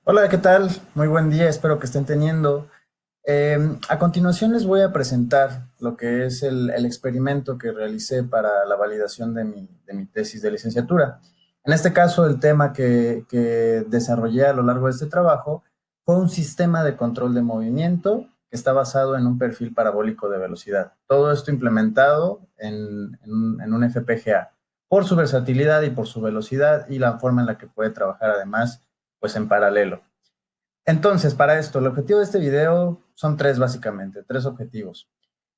Hola, ¿qué tal? Muy buen día, espero que estén teniendo. A continuación les voy a presentar lo que es el experimento que realicé para la validación de mi tesis de licenciatura. En este caso, el tema que desarrollé a lo largo de este trabajo fue un sistema de control de movimiento que está basado en un perfil parabólico de velocidad. Todo esto implementado en un FPGA por su versatilidad y por su velocidad y la forma en la que puede trabajar además pues en paralelo. Entonces, para esto, el objetivo de este video son tres básicamente, tres objetivos.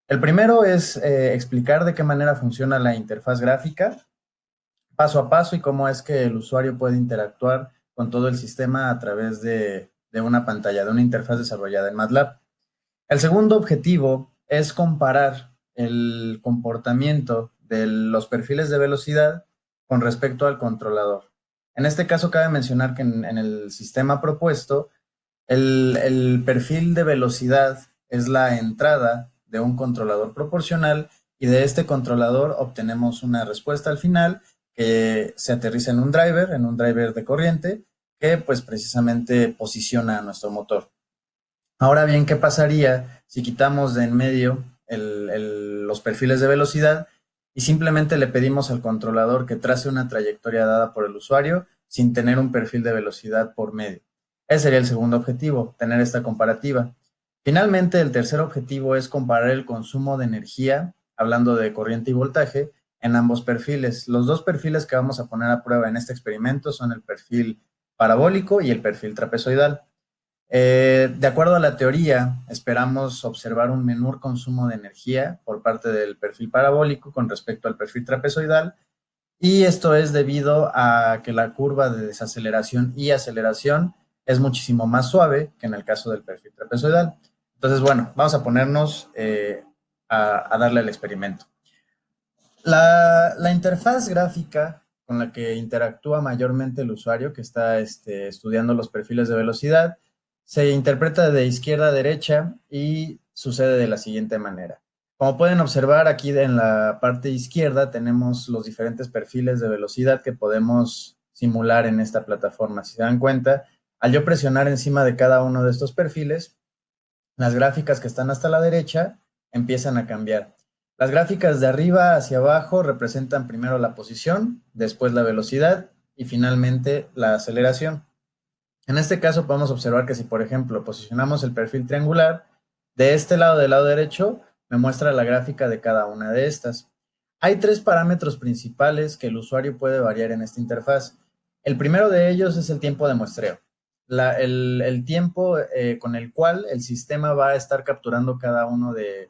El primero es explicar de qué manera funciona la interfaz gráfica, paso a paso, y cómo es que el usuario puede interactuar con todo el sistema a través de una pantalla, de una interfaz desarrollada en MATLAB. El segundo objetivo es comparar el comportamiento de los perfiles de velocidad con respecto al controlador. En este caso, cabe mencionar que en el sistema propuesto, el perfil de velocidad es la entrada de un controlador proporcional, y de este controlador obtenemos una respuesta al final que se aterriza en un driver de corriente que pues precisamente posiciona a nuestro motor. Ahora bien, ¿qué pasaría si quitamos de en medio los perfiles de velocidad y simplemente le pedimos al controlador que trace una trayectoria dada por el usuario sin tener un perfil de velocidad por medio? Ese sería el segundo objetivo, tener esta comparativa. Finalmente, el tercer objetivo es comparar el consumo de energía, hablando de corriente y voltaje, en ambos perfiles. Los dos perfiles que vamos a poner a prueba en este experimento son el perfil parabólico y el perfil trapezoidal. De acuerdo a la teoría, esperamos observar un menor consumo de energía por parte del perfil parabólico con respecto al perfil trapezoidal, y esto es debido a que la curva de desaceleración y aceleración es muchísimo más suave que en el caso del perfil trapezoidal. Entonces, bueno, vamos a ponernos a darle al experimento. La interfaz gráfica con la que interactúa mayormente el usuario que está estudiando los perfiles de velocidad se interpreta de izquierda a derecha y sucede de la siguiente manera. Como pueden observar, aquí en la parte izquierda tenemos los diferentes perfiles de velocidad que podemos simular en esta plataforma. Si se dan cuenta, al yo presionar encima de cada uno de estos perfiles, las gráficas que están hasta la derecha empiezan a cambiar. Las gráficas de arriba hacia abajo representan primero la posición, después la velocidad y finalmente la aceleración. En este caso podemos observar que si, por ejemplo, posicionamos el perfil triangular, de este lado del lado derecho me muestra la gráfica de cada una de estas. Hay tres parámetros principales que el usuario puede variar en esta interfaz. El primero de ellos es el tiempo de muestreo, el tiempo con el cual el sistema va a estar capturando cada uno de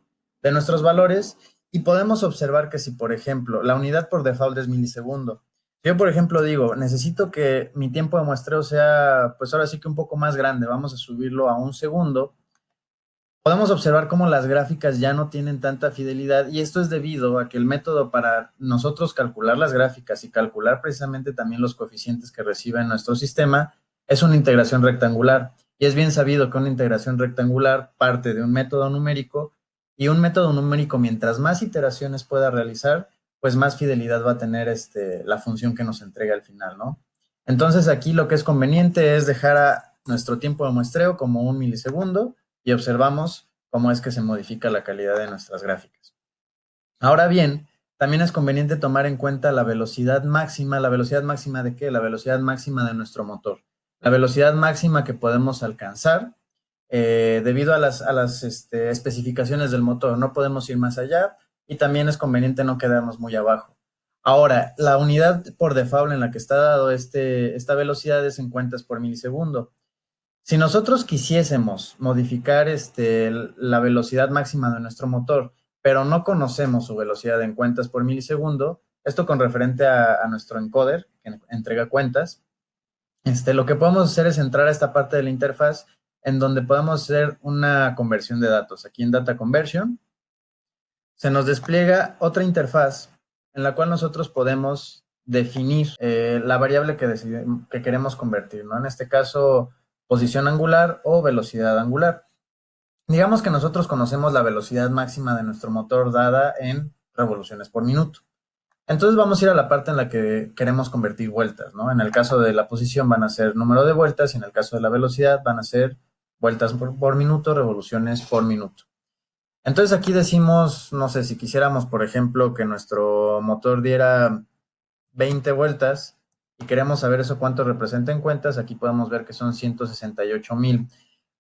nuestros valores, y podemos observar que si, por ejemplo, la unidad por default es milisegundo. Yo, por ejemplo, digo, necesito que mi tiempo de muestreo sea, pues ahora sí que un poco más grande, vamos a subirlo a un segundo. Podemos observar cómo las gráficas ya no tienen tanta fidelidad, y esto es debido a que el método para nosotros calcular las gráficas y calcular precisamente también los coeficientes que recibe nuestro sistema es una integración rectangular. Y es bien sabido que una integración rectangular parte de un método numérico, y un método numérico, mientras más iteraciones pueda realizar, pues más fidelidad va a tener la función que nos entrega al final, ¿no? Entonces aquí lo que es conveniente es dejar a nuestro tiempo de muestreo como un milisegundo, y observamos cómo es que se modifica la calidad de nuestras gráficas. Ahora bien, también es conveniente tomar en cuenta la velocidad máxima. ¿La velocidad máxima de qué? La velocidad máxima de nuestro motor. La velocidad máxima que podemos alcanzar debido a las especificaciones del motor. No podemos ir más allá, y también es conveniente no quedarnos muy abajo. Ahora, la unidad por default en la que está dado esta velocidad es en cuentas por milisegundo. Si nosotros quisiésemos modificar la velocidad máxima de nuestro motor, pero no conocemos su velocidad en cuentas por milisegundo, esto con referente a nuestro encoder que entrega cuentas, lo que podemos hacer es entrar a esta parte de la interfaz en donde podemos hacer una conversión de datos. Aquí en Data Conversion se nos despliega otra interfaz en la cual nosotros podemos definir la variable que queremos convertir, ¿no? En este caso, posición angular o velocidad angular. Digamos que nosotros conocemos la velocidad máxima de nuestro motor dada en revoluciones por minuto. Entonces vamos a ir a la parte en la que queremos convertir vueltas, ¿no? En el caso de la posición van a ser número de vueltas y en el caso de la velocidad van a ser vueltas por minuto, revoluciones por minuto. Entonces aquí decimos, no sé, si quisiéramos, por ejemplo, que nuestro motor diera 20 vueltas y queremos saber eso cuánto representa en cuentas, aquí podemos ver que son 168,000.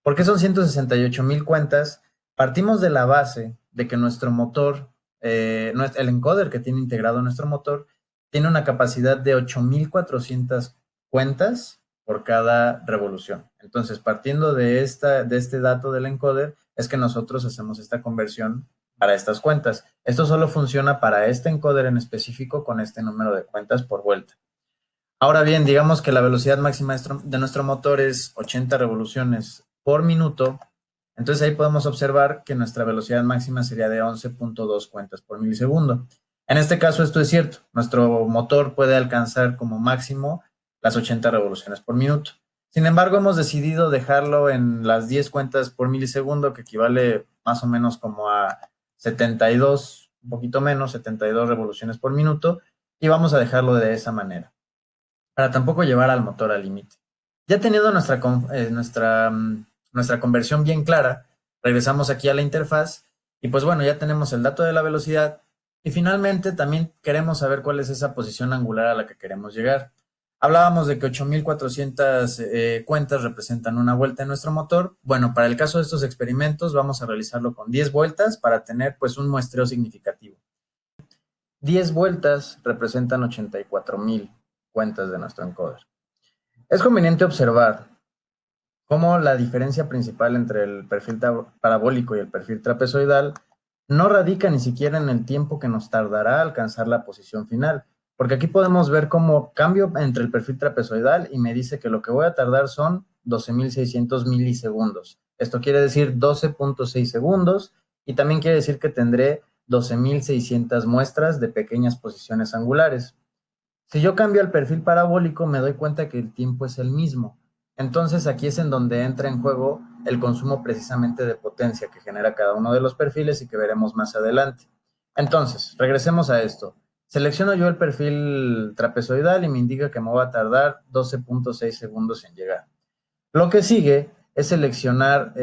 ¿Por qué son 168,000 cuentas? Partimos de la base de que nuestro motor, el encoder que tiene integrado nuestro motor, tiene una capacidad de 8,400 cuentas por cada revolución. Entonces, partiendo de este dato del encoder, es que nosotros hacemos esta conversión para estas cuentas. Esto solo funciona para este encoder en específico con este número de cuentas por vuelta. Ahora bien, digamos que la velocidad máxima de nuestro motor es 80 revoluciones por minuto. Entonces ahí podemos observar que nuestra velocidad máxima sería de 11,2 cuentas por milisegundo. En este caso esto es cierto. Nuestro motor puede alcanzar como máximo las 80 revoluciones por minuto. Sin embargo, hemos decidido dejarlo en las 10 cuentas por milisegundo, que equivale más o menos como a 72, un poquito menos, 72 revoluciones por minuto, y vamos a dejarlo de esa manera para tampoco llevar al motor al límite. Ya teniendo nuestra conversión bien clara, regresamos aquí a la interfaz y pues bueno, ya tenemos el dato de la velocidad y finalmente también queremos saber cuál es esa posición angular a la que queremos llegar. Hablábamos de que 8,400 cuentas representan una vuelta en nuestro motor. Bueno, para el caso de estos experimentos vamos a realizarlo con 10 vueltas para tener pues un muestreo significativo. 10 vueltas representan 84,000 cuentas de nuestro encoder. Es conveniente observar cómo la diferencia principal entre el perfil parabólico y el perfil trapezoidal no radica ni siquiera en el tiempo que nos tardará alcanzar la posición final, porque aquí podemos ver cómo cambio entre el perfil trapezoidal y me dice que lo que voy a tardar son 12,600 milisegundos. Esto quiere decir 12,6 segundos y también quiere decir que tendré 12,600 muestras de pequeñas posiciones angulares. Si yo cambio al perfil parabólico, me doy cuenta que el tiempo es el mismo. Entonces aquí es en donde entra en juego el consumo precisamente de potencia que genera cada uno de los perfiles y que veremos más adelante. Entonces, regresemos a esto. Selecciono yo el perfil trapezoidal y me indica que me va a tardar 12,6 segundos en llegar. Lo que sigue es seleccionar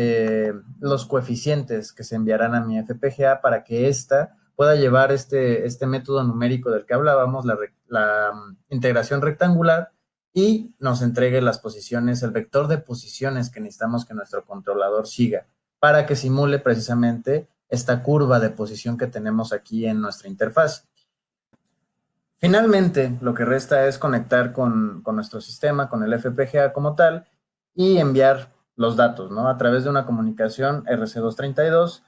los coeficientes que se enviarán a mi FPGA para que ésta pueda llevar este método numérico del que hablábamos, la integración rectangular, y nos entregue las posiciones, el vector de posiciones que necesitamos que nuestro controlador siga para que simule precisamente esta curva de posición que tenemos aquí en nuestra interfaz. Finalmente, lo que resta es conectar con nuestro sistema, con el FPGA como tal, y enviar los datos, ¿no? A través de una comunicación RC232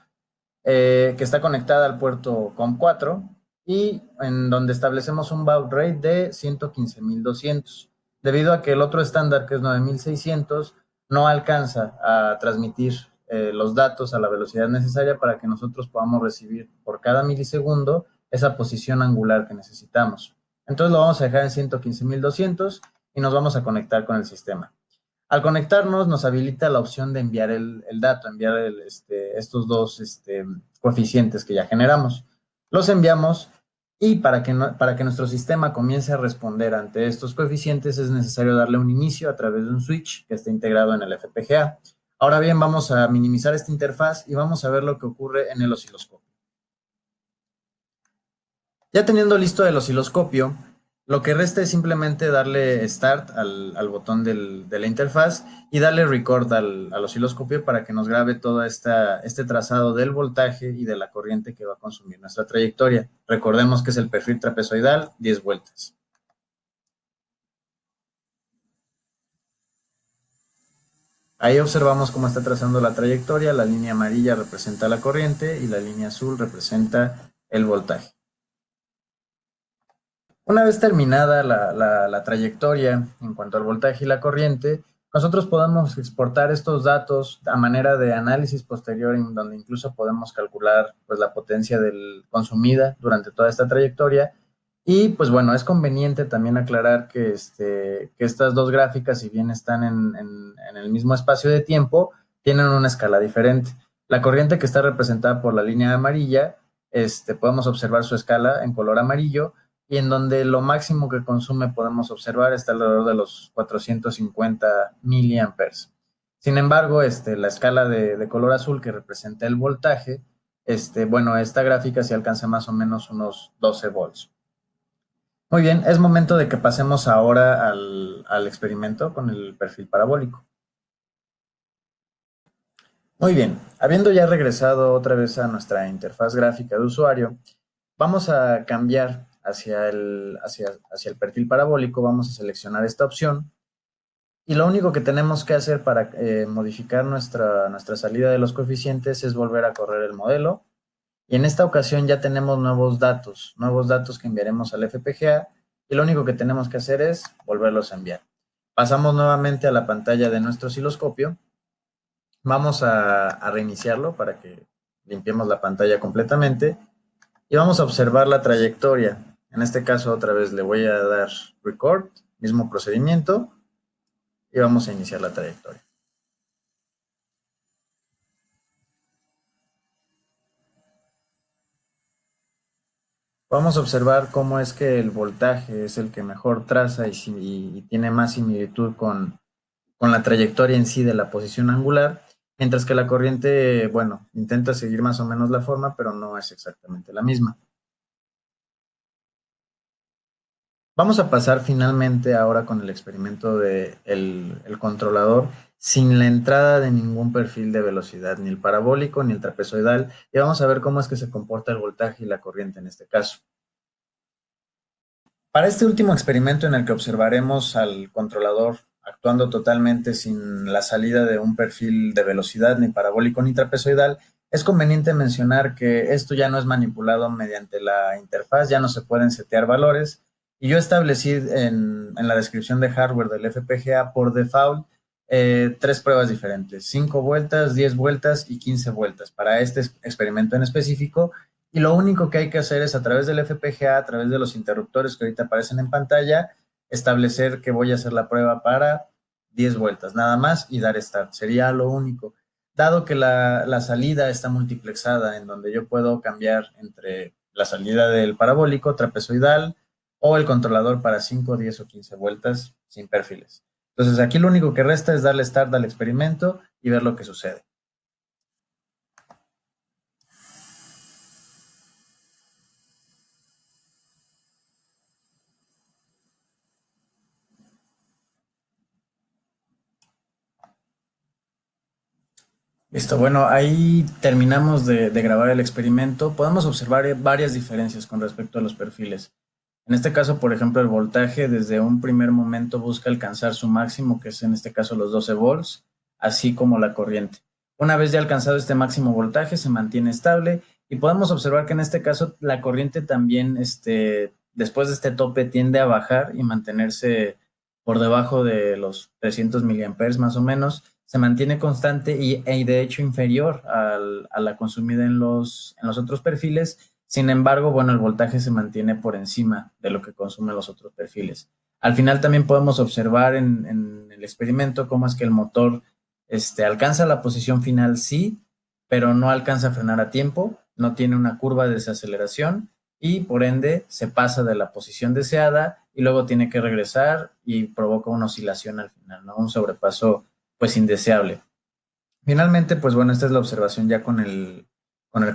que está conectada al puerto COM4 y en donde establecemos un baud rate de 115,200, debido a que el otro estándar, que es 9,600, no alcanza a transmitir los datos a la velocidad necesaria para que nosotros podamos recibir por cada milisegundo esa posición angular que necesitamos. Entonces lo vamos a dejar en 115,200 y nos vamos a conectar con el sistema. Al conectarnos nos habilita la opción de enviar el dato, enviar estos dos coeficientes que ya generamos. Los enviamos y para que nuestro sistema comience a responder ante estos coeficientes es necesario darle un inicio a través de un switch que está integrado en el FPGA. Ahora bien, vamos a minimizar esta interfaz y vamos a ver lo que ocurre en el osciloscopio. Ya teniendo listo el osciloscopio, lo que resta es simplemente darle Start al botón de la interfaz y darle Record al osciloscopio para que nos grabe todo este trazado del voltaje y de la corriente que va a consumir nuestra trayectoria. Recordemos que es el perfil trapezoidal, 10 vueltas. Ahí observamos cómo está trazando la trayectoria. La línea amarilla representa la corriente y la línea azul representa el voltaje. Una vez terminada la trayectoria en cuanto al voltaje y la corriente, nosotros podemos exportar estos datos a manera de análisis posterior, en donde incluso podemos calcular pues, la potencia consumida durante toda esta trayectoria. Y pues bueno, es conveniente también aclarar que estas dos gráficas, si bien están en el mismo espacio de tiempo, tienen una escala diferente. La corriente que está representada por la línea amarilla, podemos observar su escala en color amarillo, y en donde lo máximo que consume podemos observar está alrededor de los 450 miliamperes. Sin embargo, la escala de color azul que representa el voltaje, bueno, esta gráfica sí alcanza más o menos unos 12 volts. Muy bien, es momento de que pasemos ahora al experimento con el perfil parabólico. Muy bien, habiendo ya regresado otra vez a nuestra interfaz gráfica de usuario, vamos a cambiar hacia el perfil parabólico, vamos a seleccionar esta opción y lo único que tenemos que hacer para modificar nuestra salida de los coeficientes es volver a correr el modelo y en esta ocasión ya tenemos nuevos datos que enviaremos al FPGA y lo único que tenemos que hacer es volverlos a enviar. Pasamos nuevamente a la pantalla de nuestro osciloscopio. Vamos a reiniciarlo para que limpiemos la pantalla completamente y vamos a observar la trayectoria. En este caso otra vez le voy a dar record, mismo procedimiento y vamos a iniciar la trayectoria. Vamos a observar cómo es que el voltaje es el que mejor traza y tiene más similitud con la trayectoria en sí de la posición angular, mientras que la corriente, bueno, intenta seguir más o menos la forma, pero no es exactamente la misma. Vamos a pasar finalmente ahora con el experimento de el controlador sin la entrada de ningún perfil de velocidad, ni el parabólico ni el trapezoidal, y vamos a ver cómo es que se comporta el voltaje y la corriente en este caso. Para este último experimento en el que observaremos al controlador actuando totalmente sin la salida de un perfil de velocidad ni parabólico ni trapezoidal, es conveniente mencionar que esto ya no es manipulado mediante la interfaz, ya no se pueden setear valores. Y yo establecí en la descripción de hardware del FPGA por default tres pruebas diferentes, 5 vueltas, 10 vueltas y 15 vueltas para este experimento en específico. Y lo único que hay que hacer es a través del FPGA, a través de los interruptores que ahorita aparecen en pantalla, establecer que voy a hacer la prueba para 10 vueltas, nada más, y dar start. Sería lo único. Dado que la salida está multiplexada, en donde yo puedo cambiar entre la salida del parabólico, trapezoidal, o el controlador para 5, 10 o 15 vueltas sin perfiles. Entonces aquí lo único que resta es darle start al experimento y ver lo que sucede. Listo, bueno, ahí terminamos de grabar el experimento. Podemos observar varias diferencias con respecto a los perfiles. En este caso, por ejemplo, el voltaje desde un primer momento busca alcanzar su máximo, que es en este caso los 12 volts, así como la corriente. Una vez ya alcanzado este máximo voltaje, se mantiene estable y podemos observar que en este caso la corriente también, después de este tope, tiende a bajar y mantenerse por debajo de los 300 miliamperes más o menos, se mantiene constante y de hecho inferior a la consumida en los otros perfiles. Sin embargo, bueno, el voltaje se mantiene por encima de lo que consumen los otros perfiles. Al final también podemos observar en el experimento cómo es que el motor alcanza la posición final, sí, pero no alcanza a frenar a tiempo, no tiene una curva de desaceleración y por ende se pasa de la posición deseada y luego tiene que regresar y provoca una oscilación al final, ¿no? Un sobrepaso pues indeseable. Finalmente, pues bueno, esta es la observación ya con el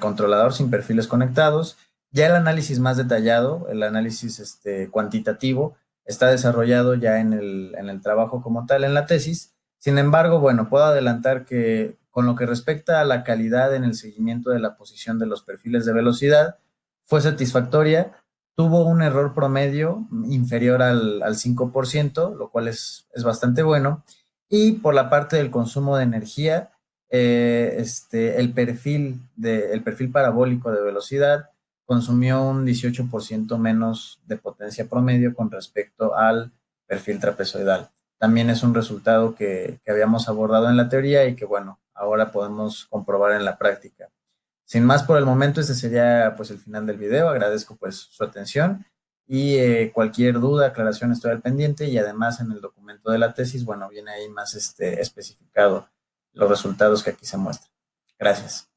controlador sin perfiles conectados. Ya el análisis más detallado, el análisis cuantitativo, está desarrollado ya en el trabajo como tal, en la tesis. Sin embargo, bueno, puedo adelantar que con lo que respecta a la calidad en el seguimiento de la posición de los perfiles de velocidad, fue satisfactoria. Tuvo un error promedio inferior al 5%, lo cual es bastante bueno. Y por la parte del consumo de energía, el perfil parabólico de velocidad consumió un 18% menos de potencia promedio con respecto al perfil trapezoidal. También es un resultado que habíamos abordado en la teoría y que, bueno, ahora podemos comprobar en la práctica. Sin más por el momento, este sería pues el final del video. Agradezco pues su atención y cualquier duda, aclaración estoy al pendiente y además en el documento de la tesis, bueno, viene ahí más especificado los resultados que aquí se muestran. Gracias.